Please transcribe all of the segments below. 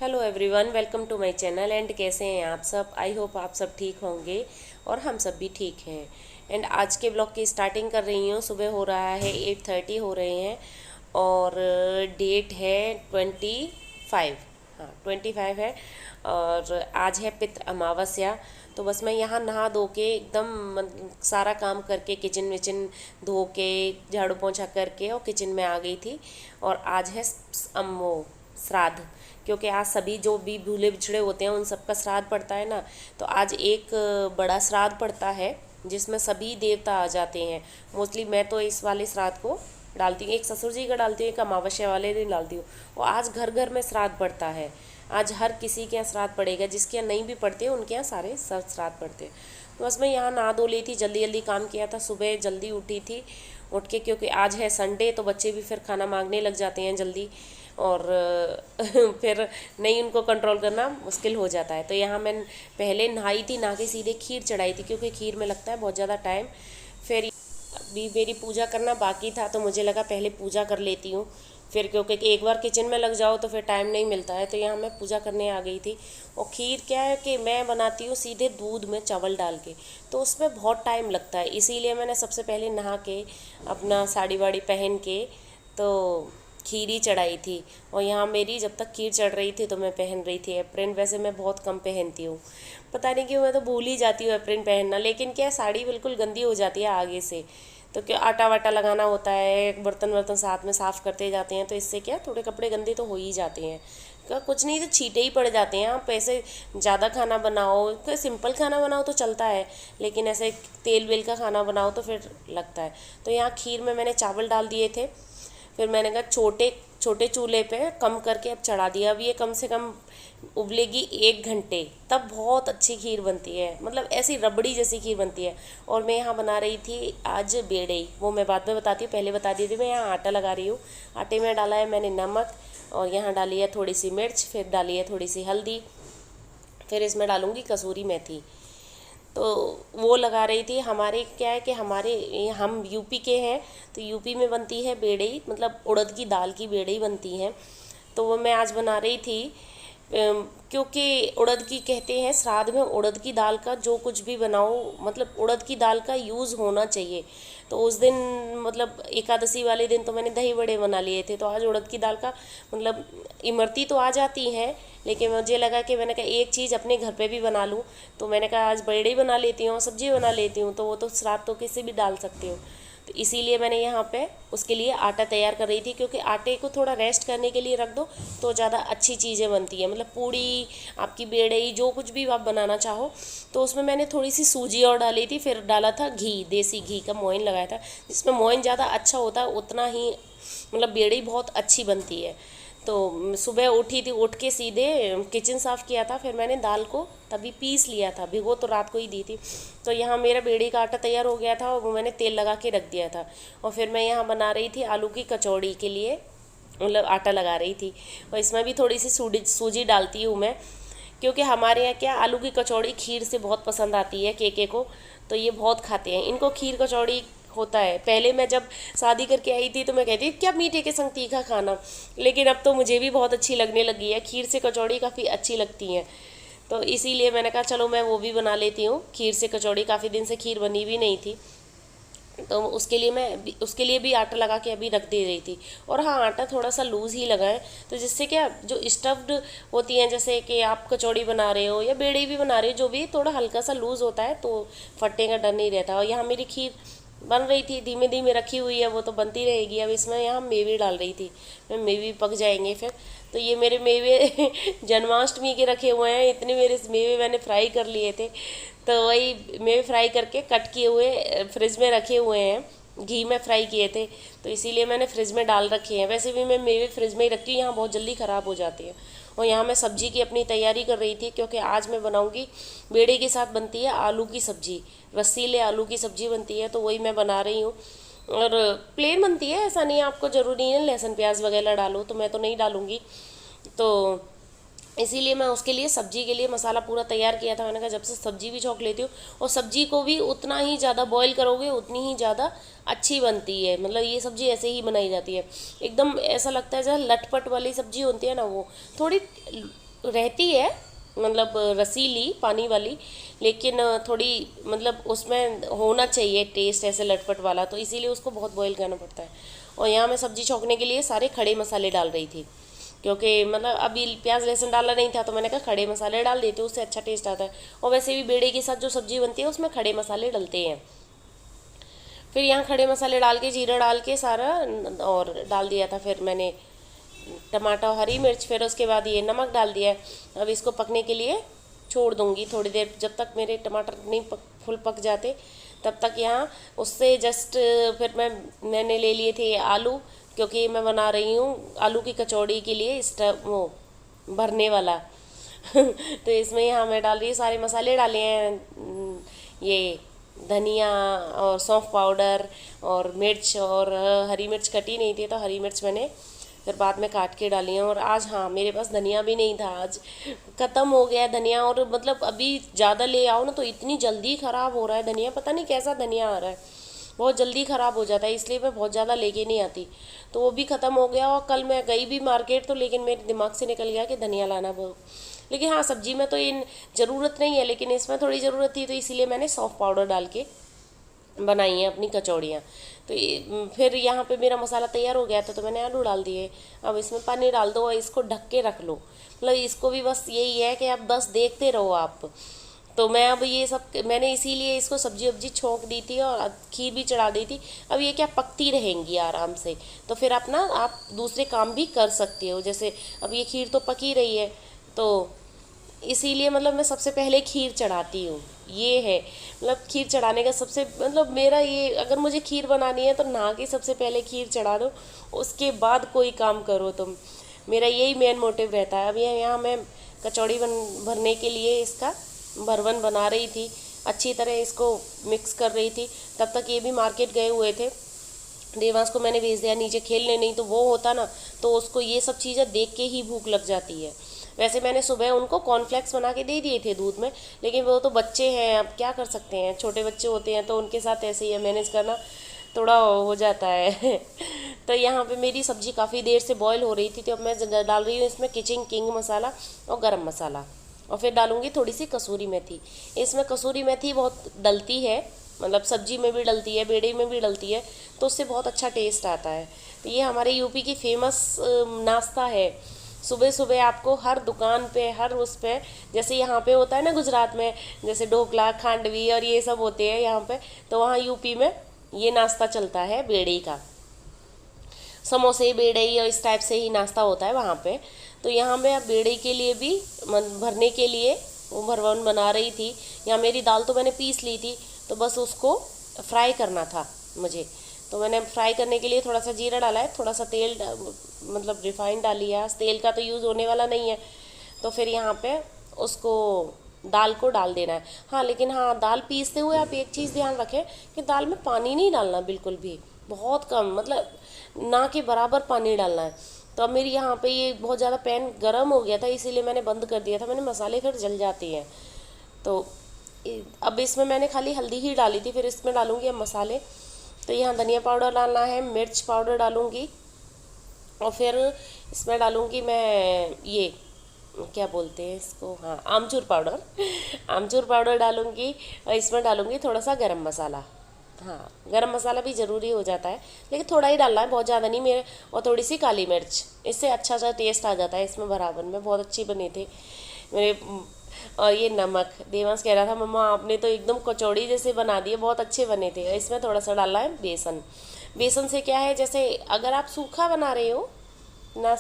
Hello everyone, welcome to my channel. And कैसे हैं आप सब? आई होप आप सब ठीक होंगे और हम सब भी ठीक हैं। एंड आज के ब्लॉग की स्टार्टिंग कर रही हूँ। सुबह हो रहा है 8:30 हो रहे हैं और डेट है 25। हाँ, 25 है और आज है पितृ अमावस्या। तो बस मैं यहाँ नहा धो के एकदम सारा काम करके किचन विचन धो के झाड़ू पोंछा करके और किचन में आ गई थी। और आज है वो श्राद्ध, क्योंकि आज सभी जो भी भूले बिछड़े होते हैं उन सबका श्राद्ध पड़ता है ना। तो आज एक बड़ा श्राद्ध पड़ता है जिसमें सभी देवता आ जाते हैं। मोस्टली मैं तो इस वाले श्राद्ध को डालती हूँ, एक ससुर जी का डालती हूँ, एक अमावस्या वाले दिन डालती हूँ। और आज घर घर में श्राद्ध पड़ता है। आज हर किसी के यहाँ श्राद्ध पड़ेगा, जिसके यहाँ नहीं भी पड़ते उनके यहाँ सारे सब श्राद्ध पड़ते हैं। तो बस मैं यहाँ नहा धो ली थी, जल्दी जल्दी काम किया था। सुबह जल्दी उठी थी, उठ के क्योंकि आज है संडे तो बच्चे भी फिर खाना मांगने लग जाते हैं जल्दी, और फिर नहीं उनको कंट्रोल करना मुश्किल हो जाता है। तो यहाँ मैं पहले नहाई थी, नहा के सीधे खीर चढ़ाई थी, क्योंकि खीर में लगता है बहुत ज़्यादा टाइम। फिर अभी मेरी पूजा करना बाकी था तो मुझे लगा पहले पूजा कर लेती हूँ, फिर क्योंकि एक बार किचन में लग जाओ तो फिर टाइम नहीं मिलता है। तो यहाँ मैं पूजा करने आ गई थी। और खीर क्या है कि मैं बनाती हूँ सीधे दूध में चावल डाल के, तो उसमें बहुत टाइम लगता है। इसीलिए मैंने सबसे पहले नहा के अपना साड़ी वाड़ी पहन के तो खीर ही चढ़ाई थी। और यहाँ मेरी जब तक खीर चढ़ रही थी तो मैं पहन रही थी एप्रिन। वैसे मैं बहुत कम पहनती हूँ, पता नहीं क्यों, मैं तो भूल ही जाती हूँ एप्रिन पहनना। लेकिन क्या, साड़ी बिल्कुल गंदी हो जाती है आगे से, तो क्या आटा वाटा लगाना होता है, बर्तन वर्तन साथ में साफ़ करते जाते हैं, तो इससे क्या थोड़े कपड़े गंदे तो हो ही जाते हैं। क्या कुछ नहीं तो छींटे ही पड़ जाते हैं। आप ऐसे ज़्यादा खाना बनाओ, कोई सिंपल खाना बनाओ तो चलता है, लेकिन ऐसे तेल वेल का खाना बनाओ तो फिर लगता है। तो यहाँ खीर में मैंने चावल डाल दिए थे। फिर मैंने कहा छोटे छोटे चूल्हे पे कम करके अब चढ़ा दिया। अब ये कम से कम उबलेगी 1 घंटे, तब बहुत अच्छी खीर बनती है, मतलब ऐसी रबड़ी जैसी खीर बनती है। और मैं यहाँ बना रही थी आज बेड़ई, वो मैं बाद में बताती हूँ, पहले बता दी थी। मैं यहाँ आटा लगा रही हूँ। आटे में डाला है मैंने नमक, और यहाँ डाली है थोड़ी सी मिर्च, फिर डाली है थोड़ी सी हल्दी, फिर इसमें डालूँगी कसूरी मेथी। तो वो लगा रही थी। हमारे क्या है कि हम यूपी के हैं, तो यूपी में बनती है बेड़ई, मतलब उड़द की दाल की बेड़ई बनती है। तो वो मैं आज बना रही थी, क्योंकि उड़द की कहते हैं श्राद्ध में उड़द की दाल का जो कुछ भी बनाओ, मतलब उड़द की दाल का यूज़ होना चाहिए। तो उस दिन मतलब एकादशी वाले दिन तो मैंने दही बड़े बना लिए थे। तो आज उड़द की दाल का मतलब इमरती तो आ जाती है, लेकिन मुझे लगा कि मैंने कहा एक चीज़ अपने घर पे भी बना लूँ। तो मैंने कहा आज बड़े बना लेती हूँ, सब्जी बना लेती हूँ, तो वो तो श्राद्ध तो किसी भी डाल सकती हूँ। तो इसीलिए मैंने यहाँ पे उसके लिए आटा तैयार कर रही थी, क्योंकि आटे को थोड़ा रेस्ट करने के लिए रख दो तो ज़्यादा अच्छी चीज़ें बनती हैं। मतलब पूड़ी, आपकी बेड़ई, जो कुछ भी आप बनाना चाहो। तो उसमें मैंने थोड़ी सी सूजी और डाली थी, फिर डाला था घी, देसी घी का मोइन लगाया था। जिसमें मोइन ज़्यादा अच्छा होता है उतना ही मतलब बेड़ई बहुत अच्छी बनती है। तो सुबह उठी थी, उठ के सीधे किचन साफ़ किया था, फिर मैंने दाल को तभी पीस लिया था, भिगो तो रात को ही दी थी। तो यहाँ मेरा बेड़ी का आटा तैयार हो गया था और वो मैंने तेल लगा के रख दिया था। और फिर मैं यहाँ बना रही थी आलू की कचौड़ी के लिए, मतलब आटा लगा रही थी। और इसमें भी थोड़ी सी सूजी डालती हूँ मैं, क्योंकि हमारे यहाँ क्या आलू की कचौड़ी खीर से बहुत पसंद आती है केके को, तो ये बहुत खाते हैं। इनको खीर कचौड़ी होता है। पहले मैं जब शादी करके आई थी तो मैं कहती क्या मीठे के संग तीखा खाना, लेकिन अब तो मुझे भी बहुत अच्छी लगने लगी है। खीर से कचौड़ी काफ़ी अच्छी लगती हैं, तो इसीलिए मैंने कहा चलो मैं वो भी बना लेती हूँ खीर से कचौड़ी। काफ़ी दिन से खीर बनी भी नहीं थी, तो उसके लिए भी आटा लगा के अभी रख दे रही थी। और हाँ, आटा थोड़ा सा लूज़ ही लगाएं, तो जिससे क्या जो स्टफ्ड होती हैं, जैसे कि आप कचौड़ी बना रहे हो या बेड़ी भी बना रहे हो, जो भी थोड़ा हल्का सा लूज़ होता है तो फटने का डर नहीं रहता। और यहाँ मेरी खीर बन रही थी, धीमे धीमे रखी हुई है, वो तो बनती रहेगी। अब इसमें यहाँ मेवे डाल रही थी मैं, मेवे पक जाएंगे फिर। तो ये मेरे मेवे जन्माष्टमी के रखे हुए हैं, इतने मेरे मेवे मैंने फ्राई कर लिए थे। तो वही मेवे फ्राई करके कट किए हुए फ्रिज में रखे हुए हैं, घी में फ्राई किए थे, तो इसीलिए मैंने फ्रिज में डाल रखे हैं। वैसे भी मैं मेवे फ्रिज में ही रखती हूँ, यहाँ बहुत जल्दी ख़राब हो जाती है। और यहाँ मैं सब्जी की अपनी तैयारी कर रही थी, क्योंकि आज मैं बनाऊँगी बेड़े के साथ बनती है आलू की सब्जी, रसीले आलू की सब्जी बनती है, तो वही मैं बना रही हूँ। और प्लेन बनती है, ऐसा नहीं आपको ज़रूरी है लहसुन प्याज वगैरह डालो, तो मैं तो नहीं डालूँगी। तो इसीलिए मैं उसके लिए सब्जी के लिए मसाला पूरा तैयार किया था। मैंने कहा जब से सब्जी भी छौंक लेती हूँ, और सब्जी को भी उतना ही ज़्यादा बॉईल करोगे उतनी ही ज़्यादा अच्छी बनती है। मतलब ये सब्जी ऐसे ही बनाई जाती है, एकदम ऐसा लगता है जैसे लटपट वाली सब्जी होती है ना, वो थोड़ी रहती है, मतलब रसीली पानी वाली, लेकिन थोड़ी मतलब उसमें होना चाहिए टेस्ट ऐसे लटपट वाला, तो इसीलिए उसको बहुत बॉईल करना पड़ता है। और यहाँ मैं सब्जी छौंकने के लिए सारे खड़े मसाले डाल रही थी, क्योंकि मतलब अभी प्याज लहसुन डाला नहीं था, तो मैंने कहा खड़े मसाले डाल देती हूँ, उससे अच्छा टेस्ट आता है। और वैसे भी बेड़े के साथ जो सब्जी बनती है उसमें खड़े मसाले डलते हैं। फिर यहाँ खड़े मसाले डाल के जीरा डाल के सारा और डाल दिया था, फिर मैंने टमाटर हरी मिर्च, फिर उसके बाद ये नमक डाल दिया है। अब इसको पकने के लिए छोड़ दूंगी थोड़ी देर, जब तक मेरे टमाटर नहीं फुल पक जाते तब तक। यहाँ उससे जस्ट फिर मैंने ले लिए थे आलू, क्योंकि मैं बना रही हूँ आलू की कचौड़ी के लिए स्टफ वो भरने वाला तो इसमें यहाँ मैं डाल रही हूँ, सारे मसाले डाले हैं, ये धनिया और सौंफ पाउडर और मिर्च, और हरी मिर्च कटी नहीं थी तो हरी मिर्च मैंने फिर बाद में काट के डाली हैं। और आज हाँ मेरे पास धनिया भी नहीं था, आज ख़त्म हो गया है धनिया। और मतलब अभी ज़्यादा ले आओ ना तो इतनी जल्दी ख़राब हो रहा है धनिया, पता नहीं कैसा धनिया आ रहा है, बहुत जल्दी ख़राब हो जाता है, इसलिए मैं बहुत ज़्यादा लेके नहीं आती। तो वो भी ख़त्म हो गया। और कल मैं गई भी मार्केट तो, लेकिन मेरे दिमाग से निकल गया कि धनिया लाना वो, लेकिन हाँ सब्जी में तो इन ज़रूरत नहीं है, लेकिन इसमें थोड़ी ज़रूरत थी, तो इसीलिए मैंने सौंफ पाउडर डाल के बनाई हैं अपनी कचौड़ियाँ। तो फिर यहाँ पे मेरा मसाला तैयार हो गया था, तो मैंने आलू डाल दिए। अब इसमें पानी डाल दो और इसको ढक के रख लो, मतलब इसको भी बस यही है कि आप बस देखते रहो आप। तो मैं अब ये सब मैंने इसीलिए इसको सब्जी वब्जी छोंक दी थी और खीर भी चढ़ा दी थी। अब ये क्या पकती रहेंगी आराम से, तो फिर अपना आप दूसरे काम भी कर सकते हो। जैसे अब ये खीर तो पकी रही है, तो इसीलिए मतलब मैं सबसे पहले खीर चढ़ाती हूँ, ये है मतलब खीर चढ़ाने का सबसे मतलब मेरा ये, अगर मुझे खीर बनानी है तो नहा के सबसे पहले खीर चढ़ा दो, उसके बाद कोई काम करो तुम, मेरा यही मेन मोटिव रहता है। अब ये यहाँ मैं कचौड़ी भरने के लिए इसका भरवन बना रही थी, अच्छी तरह इसको मिक्स कर रही थी। तब तक ये भी मार्केट गए हुए थे, देवांश को मैंने भेज दिया नीचे खेलने, नहीं तो वो होता ना तो उसको ये सब चीज़ें देख के ही भूख लग जाती है। वैसे मैंने सुबह उनको कॉर्नफ्लेक्स बना के दे दिए थे दूध में, लेकिन वो तो बच्चे हैं, अब क्या कर सकते हैं, छोटे बच्चे होते हैं तो उनके साथ ऐसे ही है, मैनेज करना थोड़ा हो जाता है तो यहाँ पे मेरी सब्ज़ी काफ़ी देर से बॉईल हो रही थी, तो अब मैं डाल रही हूँ इसमें किचन किंग मसाला और गरम मसाला, और फिर डालूँगी थोड़ी सी कसूरी मेथी। इसमें कसूरी मेथी बहुत डलती है, मतलब सब्जी में भी डलती है, बेड़े में भी डलती है, तो उससे बहुत अच्छा टेस्ट आता है। तो ये हमारे यूपी की फेमस नाश्ता है। सुबह सुबह आपको हर दुकान पे, हर उस पे, जैसे यहाँ पे होता है ना गुजरात में, जैसे ढोकला खांडवी और ये सब होते हैं यहाँ पे, तो वहाँ यूपी में ये नाश्ता चलता है बेड़े का, समोसे बेड़ई और इस टाइप से ही नाश्ता होता है वहाँ पे। तो यहाँ मैं अब बेड़ई के लिए भी भरने के लिए वो भरवन बना रही थी। यहाँ मेरी दाल तो मैंने पीस ली थी, तो बस उसको फ्राई करना था मुझे, तो मैंने फ्राई करने के लिए थोड़ा सा जीरा डाला है, थोड़ा सा तेल मतलब रिफाइंड डाली है, तेल का तो यूज़ होने वाला नहीं है। तो फिर यहाँ पे उसको दाल को डाल देना है। हाँ लेकिन हाँ दाल पीसते हुए आप एक चीज़ ध्यान रखें कि दाल में पानी नहीं डालना बिल्कुल भी, बहुत कम, मतलब ना के बराबर पानी डालना है। तो अब मेरी यहाँ पे ये बहुत ज़्यादा पैन गर्म हो गया था, इसीलिए मैंने बंद कर दिया था, मैंने मसाले फिर जल जाते हैं। तो अब इसमें मैंने खाली हल्दी ही डाली थी, फिर इसमें डालूँगी अब मसाले। तो यहाँ धनिया पाउडर डालना है, मिर्च पाउडर डालूँगी, और फिर इसमें डालूँगी मैं ये क्या बोलते हैं इसको, हाँ आमचूर पाउडर आमचूर पाउडर डालूँगी, और इसमें डालूँगी थोड़ा सा गरम मसाला। हाँ गरम मसाला भी ज़रूरी हो जाता है, लेकिन थोड़ा ही डालना है, बहुत ज़्यादा नहीं मेरे। और थोड़ी सी काली मिर्च, इससे अच्छा सा टेस्ट आ जाता है इसमें बराबर में, बहुत अच्छी बने थे मेरे। और ये नमक, देवांश कह रहा था मम्मा आपने तो एकदम कचौड़ी जैसे बना दिए, बहुत अच्छे बने थे। इसमें थोड़ा सा डालना है बेसन। बेसन से क्या है, जैसे अगर आप सूखा बना रहे हो ना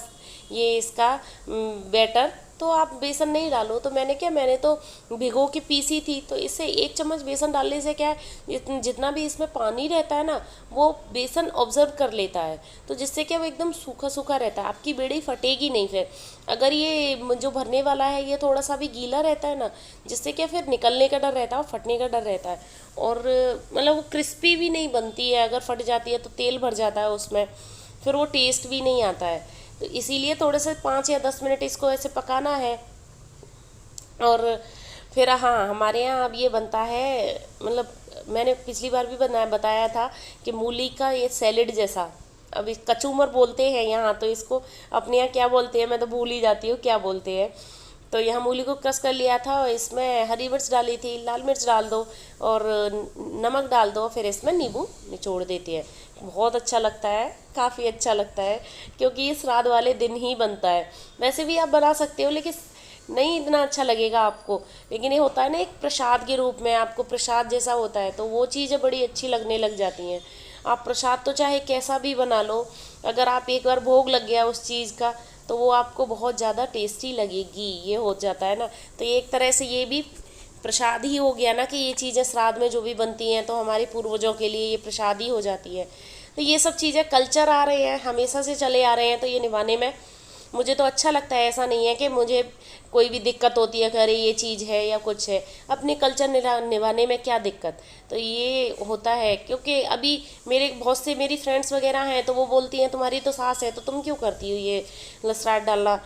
ये इसका बैटर, तो आप बेसन नहीं डालो। तो मैंने तो भिगो के पीसी थी, तो इससे 1 चम्मच बेसन डालने से क्या है, जितना भी इसमें पानी रहता है ना वो बेसन ऑब्जर्व कर लेता है, तो जिससे क्या वो एकदम सूखा सूखा रहता है, आपकी बेड़ी फटेगी नहीं। फिर अगर ये जो भरने वाला है ये थोड़ा सा भी गीला रहता है ना, जिससे क्या फिर निकलने का डर रहता है और फटने का डर रहता है, और मतलब वो क्रिस्पी भी नहीं बनती है। अगर फट जाती है तो तेल भर जाता है उसमें, फिर वो टेस्ट भी नहीं आता है। तो इसीलिए थोड़े से 5 या 10 मिनट इसको ऐसे पकाना है। और फिर हाँ हमारे यहाँ अब ये बनता है, मतलब मैंने पिछली बार भी बताया था कि मूली का ये सैलेड जैसा, अब कचूमर बोलते हैं यहाँ, तो इसको अपने यहाँ क्या बोलते हैं मैं तो भूल ही जाती हूँ क्या बोलते हैं। तो यहाँ मूली को क्रश कर लिया था और इसमें हरी मिर्च डाली थी, लाल मिर्च डाल दो और नमक डाल दो, फिर इसमें नींबू निचोड़ देती है। बहुत अच्छा लगता है, काफ़ी अच्छा लगता है, क्योंकि ये श्राद्ध वाले दिन ही बनता है। वैसे भी आप बना सकते हो लेकिन नहीं इतना अच्छा लगेगा आपको, लेकिन ये होता है ना एक प्रसाद के रूप में, आपको प्रसाद जैसा होता है तो वो चीज़ें बड़ी अच्छी लगने लग जाती हैं। आप प्रसाद तो चाहे कैसा भी बना लो, अगर आप एक बार भोग लग गया उस चीज़ का तो वो आपको बहुत ज़्यादा टेस्टी लगेगी, ये हो जाता है ना। तो ये एक तरह से ये भी प्रसाद ही हो गया ना, कि ये चीज़ें श्राद्ध में जो भी बनती हैं तो हमारे पूर्वजों के लिए ये प्रसाद ही हो जाती है। तो ये सब चीज़ें कल्चर आ रहे हैं, हमेशा से चले आ रहे हैं, तो ये निभाने में मुझे तो अच्छा लगता है। ऐसा नहीं है कि मुझे कोई भी दिक्कत होती है कि अरे ये चीज़ है या कुछ है, अपने कल्चर निभाने में क्या दिक्कत। तो ये होता है, क्योंकि अभी मेरे बहुत से मेरी फ्रेंड्स वगैरह हैं तो वो बोलती हैं तुम्हारी तो सास है तो तुम क्यों करती हो ये श्राद्ध डालना।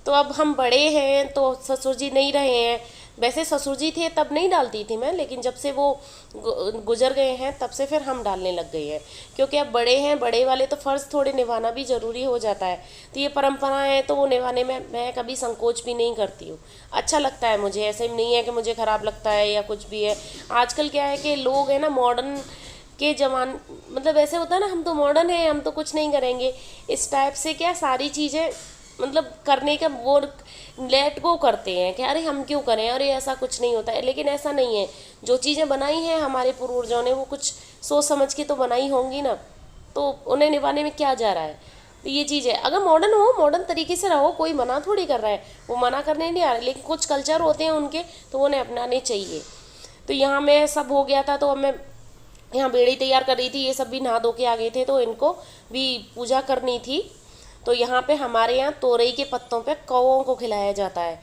तो अब हम बड़े हैं तो ससुर जी नहीं रहे हैं, वैसे ससुर जी थे तब नहीं डालती थी मैं, लेकिन जब से वो गुजर गए हैं तब से फिर हम डालने लग गए हैं, क्योंकि अब बड़े हैं, बड़े वाले तो फ़र्ज़ थोड़े निभाना भी ज़रूरी हो जाता है। तो ये परंपरा है तो वो निभाने में मैं कभी संकोच भी नहीं करती हूँ, अच्छा लगता है मुझे। ऐसे नहीं है कि मुझे ख़राब लगता है या कुछ भी है। आजकल क्या है कि लोग हैं ना मॉडर्न के जमान, मतलब ऐसे होता है ना हम तो मॉडर्न हैं हम तो कुछ नहीं करेंगे, इस टाइप से क्या सारी चीज़ें मतलब करने का वो लेट गो करते हैं कि अरे हम क्यों करें, अरे ऐसा कुछ नहीं होता है। लेकिन ऐसा नहीं है, जो चीज़ें बनाई हैं हमारे पूर्वजों ने वो कुछ सोच समझ के तो बनाई होंगी ना, तो उन्हें निभाने में क्या जा रहा है। तो ये चीज़ है, अगर मॉडर्न हो, मॉडर्न तरीके से रहो, कोई मना थोड़ी कर रहा है, वो मना करने नहीं आ रहा, लेकिन कुछ कल्चर होते हैं उनके तो उन्हें अपनाने चाहिए। तो यहाँ मैं सब हो गया था तो अब मैं यहाँ बेड़ी तैयार कर रही थी, ये सब भी नहा धो के आ गए थे तो इनको भी पूजा करनी थी। तो यहाँ पे हमारे यहाँ तोरई के पत्तों पे कौओं को खिलाया जाता है।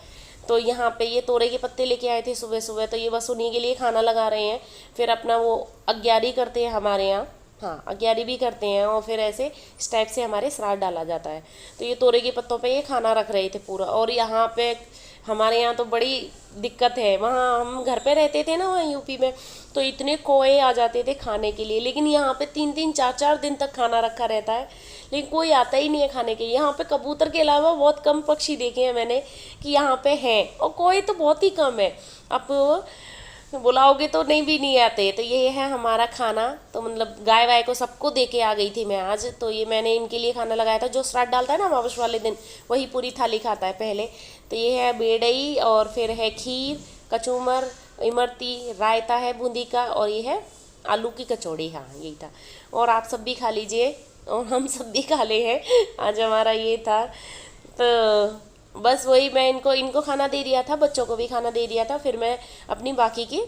तो यहाँ पे ये तोरई के पत्ते लेके आए थे सुबह सुबह, तो ये बस उन्हीं के लिए खाना लगा रहे हैं। फिर अपना वो अग्यारी करते हैं हमारे यहाँ, हाँ अग्यारी भी करते हैं, और फिर ऐसे इस टाइप से हमारे श्राद्ध डाला जाता है। तो ये तोरई के पत्तों पे ये खाना रख रहे थे पूरा। और यहाँ पे हमारे यहाँ तो बड़ी दिक्कत है, वहाँ हम घर पे रहते थे ना वहाँ यूपी में, तो इतने कौए आ जाते थे खाने के लिए, लेकिन यहाँ पे 3-3 4-4 दिन तक खाना रखा रहता है लेकिन कोई आता ही नहीं है खाने के लिए। यहाँ पे कबूतर के अलावा बहुत कम पक्षी देखे हैं मैंने कि यहाँ पे हैं, और कोई तो बहुत ही कम है, आप बुलाओगे तो नहीं आते। तो ये है हमारा खाना। तो मतलब गाय वाय को सबको दे के आ गई थी मैं आज, तो ये मैंने इनके लिए खाना लगाया था। जो श्राद्ध डालता है ना अमावस वाले दिन वही पूरी थाली खाता है पहले। तो ये है बेड़ई, और फिर है खीर, कचूमर, इमरती, रायता है बूंदी का, और ये है आलू की कचौड़ी। हाँ यही था, और आप सब भी खा लीजिए और हम सब भी खा ले हैं, आज हमारा ये था। तो बस वही मैं इनको खाना दे दिया था, बच्चों को भी खाना दे दिया था। फिर मैं अपनी बाकी की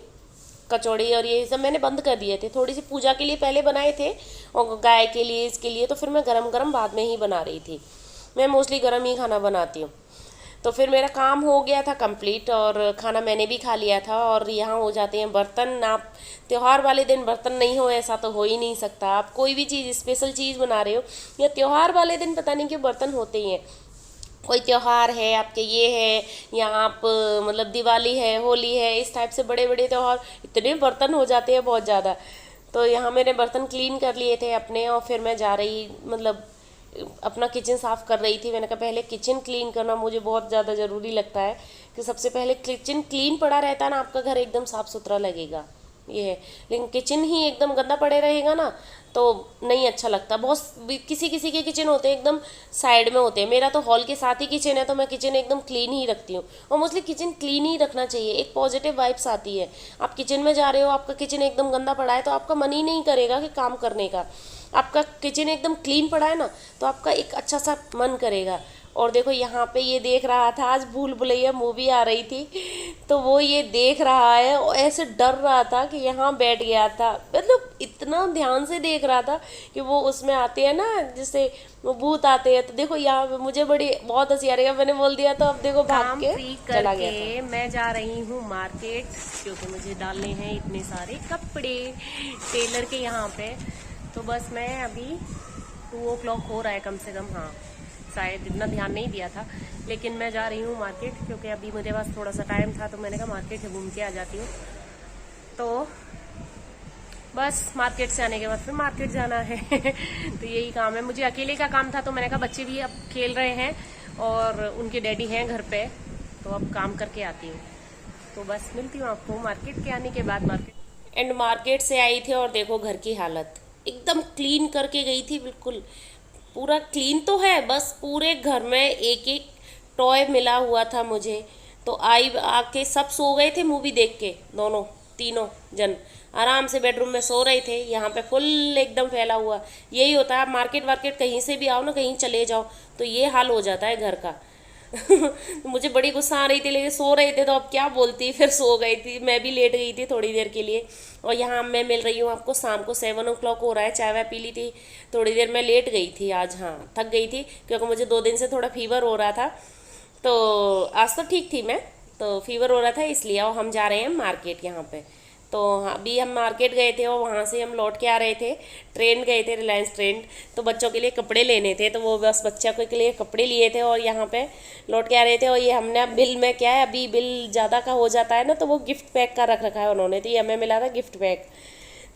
कचौड़ी और ये सब मैंने बंद कर दिए थे, थोड़ी सी पूजा के लिए पहले बनाए थे और गाय के लिए इसके लिए, तो फिर मैं गरम गरम बाद में ही बना रही थी। मैं मोस्टली गरम ही खाना बनाती हूँ। तो फिर मेरा काम हो गया था कंप्लीट, और खाना मैंने भी खा लिया था। और यहाँ हो जाते हैं बर्तन। आप त्यौहार वाले दिन बर्तन नहीं हो ऐसा तो हो ही नहीं सकता। आप कोई भी चीज़ स्पेशल चीज़ बना रहे हो या त्यौहार वाले दिन पता नहीं क्यों बर्तन होते ही हैं। कोई त्यौहार है आपके, ये है, या आप मतलब दिवाली है, होली है, इस टाइप से बड़े बड़े त्यौहार इतने बर्तन हो जाते हैं बहुत ज़्यादा। तो यहाँ मैंने बर्तन क्लीन कर लिए थे अपने, और फिर मैं जा रही मतलब अपना किचन साफ़ कर रही थी। मैंने कहा पहले किचन क्लीन करना मुझे बहुत ज़्यादा ज़रूरी लगता है, कि सबसे पहले किचन क्लीन पड़ा रहता है ना आपका घर एकदम साफ़ सुथरा लगेगा, ये है। लेकिन किचन ही एकदम गंदा पड़े रहेगा ना तो नहीं अच्छा लगता। बहुत किसी किसी के किचन होते हैं एकदम साइड में होते हैं, मेरा तो हॉल के साथ ही किचन है, तो मैं किचन एकदम क्लीन ही रखती हूँ। और मोस्टली किचन क्लीन ही रखना चाहिए, एक पॉजिटिव वाइब्स आती है। आप किचन में जा रहे हो, आपका किचन एकदम गंदा पड़ा है तो आपका मन ही नहीं करेगा कि काम करने का। आपका किचन एकदम क्लीन पड़ा है ना तो आपका एक अच्छा सा मन करेगा। और देखो यहाँ पे ये देख रहा था, आज भूल भुलैया मूवी आ रही थी तो वो ये देख रहा है और ऐसे डर रहा था कि यहाँ बैठ गया था, मतलब इतना ध्यान से देख रहा था कि वो उसमें आते हैं ना जैसे वो भूत आते हैं। तो देखो यहाँ पे मुझे बहुत हंसी आ रही है, मैंने बोल दिया तो अब देखो भाग के चला गया था। मैं जा रही हूँ मार्केट, क्योंकि मुझे डालने हैं इतने सारे कपड़े टेलर के यहाँ पे। तो बस मैं अभी 2 o'clock हो रहा है कम से कम, हाँ शायद इतना ध्यान नहीं दिया था, लेकिन मैं जा रही हूँ मार्केट क्योंकि अभी मेरे पास थोड़ा सा टाइम था, तो मैंने कहा मार्केट से घूम के आ जाती हूँ। तो बस मार्केट से आने के बाद फिर मार्केट जाना है तो यही काम है। मुझे अकेले का काम था तो मैंने कहा बच्चे भी अब खेल रहे हैं और उनके डैडी हैं घर पे, तो अब काम करके आती हूँ। तो बस मिलती हूँ आपको मार्केट के आने के बाद। मार्केट से आई थी और देखो घर की हालत एकदम क्लीन करके गई थी, बिल्कुल पूरा क्लीन तो है, बस पूरे घर में एक एक टॉय मिला हुआ था मुझे। तो आई आके सब सो गए थे मूवी देख के, दोनों तीनों जन आराम से बेडरूम में सो रहे थे। यहाँ पे फुल एकदम फैला हुआ। यही होता है, मार्केट वार्केट कहीं से भी आओ ना, कहीं चले जाओ तो ये हाल हो जाता है घर का। मुझे बड़ी गुस्सा आ रही थी, लेकिन सो रहे थे तो अब क्या बोलती, फिर सो गई थी। मैं भी लेट गई थी थोड़ी देर के लिए। और यहाँ मैं मिल रही हूँ आपको शाम को 7 o'clock हो रहा है। चाय वाय पी ली थी, थोड़ी देर मैं लेट गई थी आज। हाँ, थक गई थी क्योंकि मुझे 2 दिन से थोड़ा फीवर हो रहा था। तो आज तो ठीक थी मैं, तो फीवर हो रहा था इसलिए। और हम जा रहे हैं मार्केट यहाँ पे। तो अभी हम मार्केट गए थे और वहाँ से हम लौट के आ रहे थे। ट्रेन गए थे, रिलायंस ट्रेन। तो बच्चों के लिए कपड़े लेने थे, तो वो बस बच्चा के लिए कपड़े लिए थे और यहाँ पे लौट के आ रहे थे। और ये हमने अब बिल में क्या है, अभी बिल ज़्यादा का हो जाता है ना, तो वो गिफ्ट पैक का रख रखा है उन्होंने। तो ये हमें मिला था गिफ्ट पैक।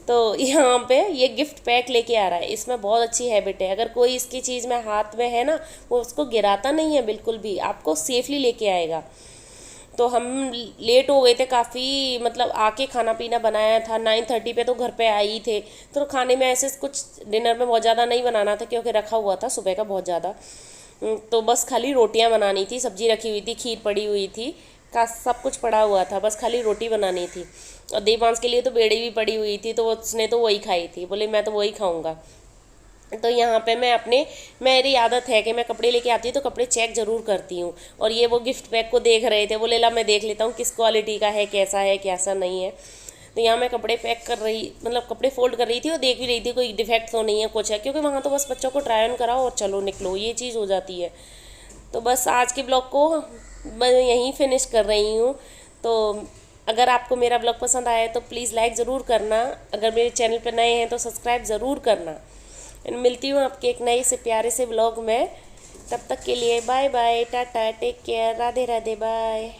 तो यहाँ पे ये गिफ्ट पैक लेके आ रहा है। इसमें बहुत अच्छी हैबिट है, अगर कोई इसकी चीज़ में हाथ में है ना, वो उसको गिराता नहीं है बिल्कुल भी, आपको सेफली लेके आएगा। तो हम लेट हो गए थे काफ़ी, मतलब आके खाना पीना बनाया था 9:30 पे, तो घर पे आई ही थे। तो खाने में ऐसे कुछ डिनर में बहुत ज़्यादा नहीं बनाना था क्योंकि रखा हुआ था सुबह का बहुत ज़्यादा। तो बस खाली रोटियां बनानी थी, सब्जी रखी हुई थी, खीर पड़ी हुई थी, का सब कुछ पड़ा हुआ था, बस खाली रोटी बनानी थी। और देवांश के लिए तो बेड़ी भी पड़ी हुई थी, तो उसने तो वही खाई थी, बोले मैं तो वही खाऊंगा। तो यहाँ पे मैं अपने, मेरी आदत है कि मैं कपड़े लेके आती हूँ तो कपड़े चेक ज़रूर करती हूँ। और ये वो गिफ्ट पैक को देख रहे थे, बोले ला मैं देख लेता हूँ किस क्वालिटी का है कैसा नहीं है। तो यहाँ मैं कपड़े पैक कर रही, मतलब कपड़े फोल्ड कर रही थी और देख भी रही थी कोई डिफेक्ट तो नहीं है, कुछ है, क्योंकि वहाँ तो बस बच्चों को ट्राई ऑन कराओ और चलो निकलो, ये चीज़ हो जाती है। तो बस आज के ब्लॉग को मैं यहीं फिनिश कर रही हूँ। तो अगर आपको मेरा ब्लॉग पसंद आया तो प्लीज़ लाइक ज़रूर करना, अगर मेरे चैनल पर नए हैं तो सब्सक्राइब ज़रूर करना। मिलती हूँ आपके एक नए से प्यारे से ब्लॉग में। तब तक के लिए bye bye, tata, take care, Radhe Radhe, bye.